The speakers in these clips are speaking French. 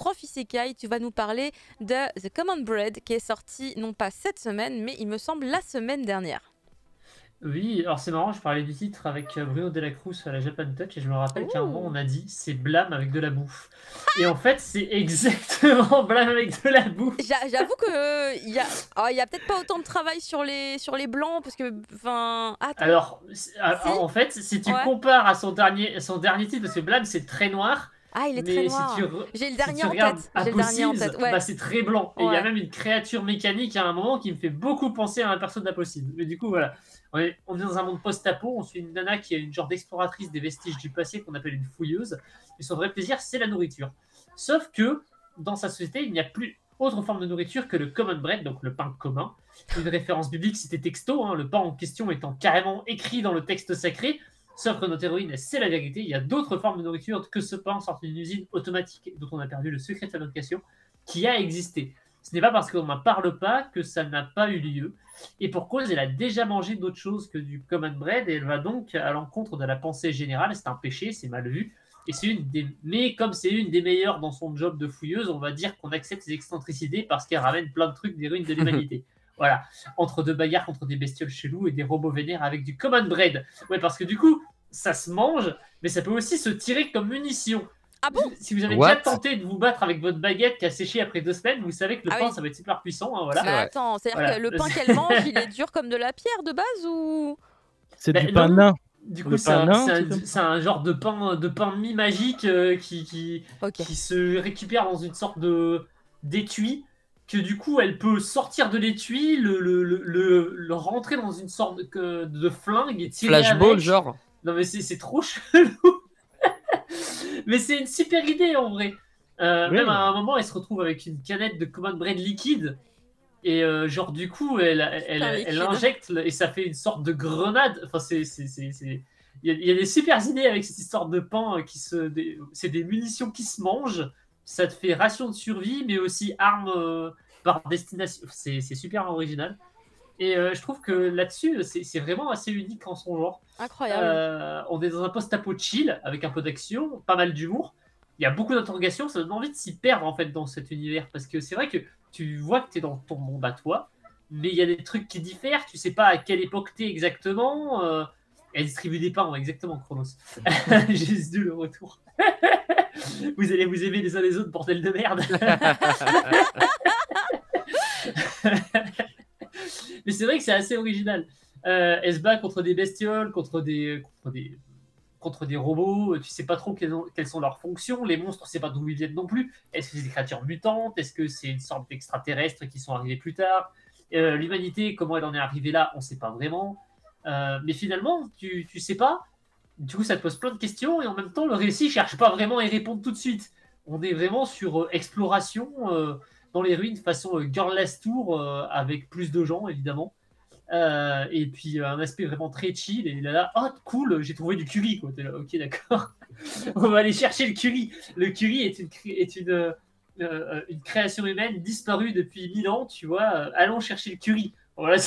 prof Isekai, tu vas nous parler de The Common Bread qui est sorti non pas cette semaine, mais il me semble la semaine dernière. Oui, alors c'est marrant, je parlais du titre avec Bruno Delacruz à la Japan Touch et je me rappelle qu'à un moment on Ouh. a dit c'est blâme avec de la bouffe. Et en fait c'est exactement blâme avec de la bouffe. J'avoue que il y a peut-être pas autant de travail sur les blancs parce que enfin attends. Alors, Si. en fait, si tu Ouais. compares à son dernier titre, parce que blâme c'est très noir, Ah, il est très mais noir. J'ai le si dernier tu en regardes tête. J'ai le dernier en tête. Apostles, Ouais. bah c'est très blanc. Et il y a Ouais. même une créature mécanique à un moment qui me fait beaucoup penser à un perso d'Apostles. Mais du coup, voilà. On est dans un monde post-apo, on suit une nana qui est une genre d'exploratrice des vestiges du passé qu'on appelle une fouilleuse. Et son vrai plaisir, c'est la nourriture. Sauf que, dans sa société, il n'y a plus autre forme de nourriture que le common bread, donc le pain commun. Une référence biblique citée texto, hein, le pain en question étant carrément écrit dans le texte sacré. Sauf que notre héroïne, c'est la vérité, il y a d'autres formes de nourriture que ce pain sorti d'une usine automatique dont on a perdu le secret de fabrication, qui a existé. Ce n'est pas parce qu'on n'en parle pas que ça n'a pas eu lieu. Et pour cause, elle a déjà mangé d'autres choses que du common bread et elle va donc à l'encontre de la pensée générale. C'est un péché, c'est mal vu. Et c'est une des... Mais comme c'est une des meilleures dans son job de fouilleuse, on va dire qu'on accepte ses excentricités parce qu'elle ramène plein de trucs des ruines de l'humanité. Voilà, entre deux bagarres contre des bestioles chelous et des robots vénères avec du common bread. Ouais, parce que du coup, ça se mange, mais ça peut aussi se tirer comme munition. Ah bon? Si vous avez déjà What? tenté de vous battre avec votre baguette qui a séché après 2 semaines, vous savez que le Ah pain, oui. ça va être super puissant. Hein, C'est voilà. Mais vrai. attends, c'est-à-dire Voilà. que le pain qu'elle mange, il est dur comme de la pierre de base ou? C'est Ben, du non, pain nain. du coup, Le c'est pain un, nain, c'est c'est un- comme c'est un genre de pain mi-magique Ok. qui se récupère dans une sorte d'étui, que du coup, elle peut sortir de l'étui, le rentrer dans une sorte de flingue et tirer Flashball, avec. genre. Non, mais c'est trop chelou. Mais c'est une super idée en vrai. Oui. Même à un moment, elle se retrouve avec une canette de command bread liquide. Et genre, du coup, Pain elle liquide. injecte et ça fait une sorte de grenade. Enfin, il y a des super idées avec cette histoire de pain c'est des munitions qui se mangent. Ça te fait ration de survie, mais aussi arme par destination. C'est super original. Et je trouve que là-dessus, c'est vraiment assez unique en son genre. Incroyable. On est dans un post-apo chill, avec un peu d'action, pas mal d'humour. Il y a beaucoup d'interrogations, ça donne envie de s'y perdre en fait dans cet univers. Parce que c'est vrai que tu vois que tu es dans ton monde à toi, mais il y a des trucs qui diffèrent, tu sais pas à quelle époque tu es exactement. Elle distribue des pains, exactement, Chronos. J'ai dû le retour. Vous allez vous aimer les uns les autres, bordel de merde. Mais c'est vrai que c'est assez original. Elle se bat contre des bestioles, contre des robots. Tu sais pas trop quelles sont leurs fonctions. Les monstres, tu sais pas d'où ils viennent non plus. Est-ce que c'est des créatures mutantes? Est-ce que c'est une sorte d'extraterrestres qui sont arrivés plus tard? L'humanité, comment elle en est arrivée là? On sait pas vraiment. Mais finalement, tu sais pas. Du coup, ça te pose plein de questions et en même temps, le récit cherche pas vraiment à y répondre tout de suite. On est vraiment sur exploration dans les ruines façon Girl Last Tour avec plus de gens évidemment. Et puis un aspect vraiment très chill. Et là, oh cool, j'ai trouvé du curry quoi. T'es là, ok d'accord. On va aller chercher le curry. Le curry est une création humaine disparue depuis 1000 ans, tu vois. Allons chercher le curry. Voilà,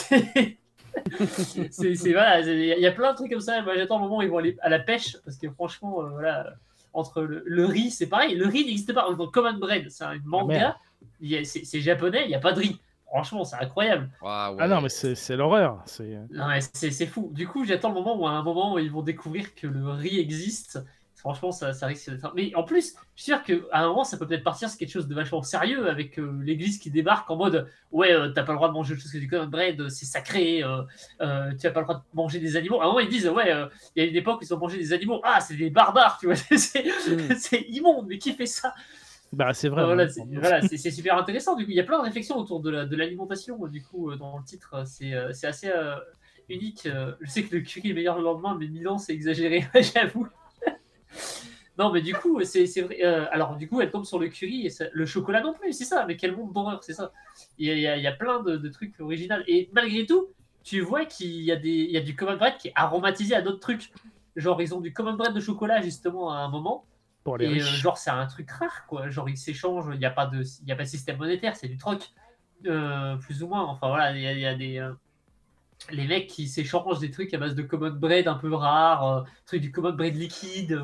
voilà, il y a plein de trucs comme ça. Moi, j'attends le moment où ils vont aller à la pêche parce que franchement, voilà, entre le riz, c'est pareil. Le riz n'existe pas. Dans Common Bread, c'est un manga. C'est japonais, il n'y a pas de riz. Franchement, c'est incroyable. Ah, ouais. Ah non, mais c'est l'horreur. Non, mais c'est fou. Du coup, j'attends le moment où à un moment où ils vont découvrir que le riz existe. Franchement, ça risque d'être. Mais en plus, je suis sûr qu'à un moment, ça peut peut-être partir sur quelque chose de vachement sérieux avec l'église qui débarque en mode ouais, t'as pas le droit de manger autre chose que du common bread, c'est sacré, tu as pas le droit de manger des animaux. À un moment, ils disent ouais, il y a une époque où ils ont mangé des animaux. Ah, c'est des barbares, tu vois. C'est immonde, mais qui fait ça? Bah, c'est vrai. Voilà, c'est super intéressant. Du coup, il y a plein de réflexions autour de l'alimentation. Du coup, dans le titre, c'est assez unique. Je sais que le curry est meilleur le lendemain, mais Milan, c'est exagéré, j'avoue. Non, mais du coup, c'est vrai. Alors, du coup, elle tombe sur le curry et le chocolat non plus, c'est ça. Mais quel monde d'horreur, c'est ça. Il y a plein de trucs originaux. Et malgré tout, tu vois qu'il y a du common bread qui est aromatisé à d'autres trucs. Genre, ils ont du common bread de chocolat, justement, à un moment. Pour les Et riches. genre, c'est un truc rare, quoi. Genre, ils s'échangent, il n'y a pas de système monétaire, c'est du troc, plus ou moins. Enfin, voilà, il y a des. Les mecs qui s'échangent des trucs à base de common bread un peu rares, trucs du common bread liquide.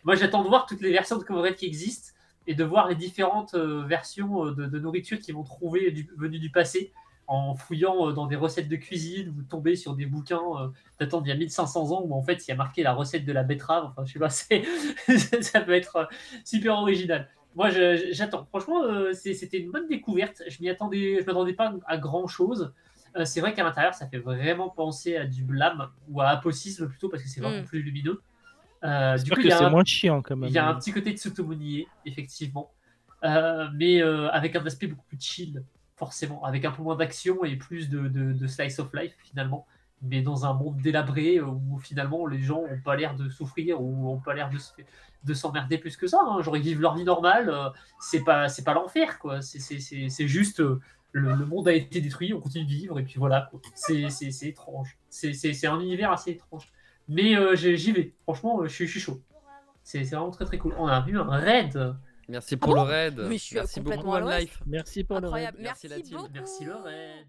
Moi, j'attends de voir toutes les versions de common bread qui existent. et de voir les différentes versions de nourriture qu'ils vont trouver venues du passé en fouillant dans des recettes de cuisine ou tomber sur des bouquins datant d'il y a 1500 ans où en fait il y a marqué la recette de la betterave. Enfin, je sais pas, ça peut être super original. Moi, j'attends. Franchement, c'était une bonne découverte. Je m'attendais pas à grand chose. C'est vrai qu'à l'intérieur, ça fait vraiment penser à du blâme ou à apocisme plutôt parce que c'est vraiment plus lumineux. Du coup, c'est moins chiant quand même. Il y a un petit côté de Tsutomu-nie, effectivement, mais avec un aspect beaucoup plus chill, forcément, avec un peu moins d'action et plus de slice of life finalement, mais dans un monde délabré où finalement les gens n'ont pas l'air de souffrir ou n'ont pas l'air de s'emmerder plus que ça. Hein. Genre ils vivent leur vie normale, c'est pas l'enfer quoi. C'est juste le monde a été détruit, on continue de vivre et puis voilà. C'est étrange. C'est un univers assez étrange. Mais j'y vais. Franchement, je suis chaud. C'est vraiment très très cool. On a vu un raid. Merci pour le raid. Mais je suis Merci beaucoup complètement à l'ouest. OneLife. Merci pour le raid. Incroyable. Merci Merci la team. beaucoup. Merci le raid.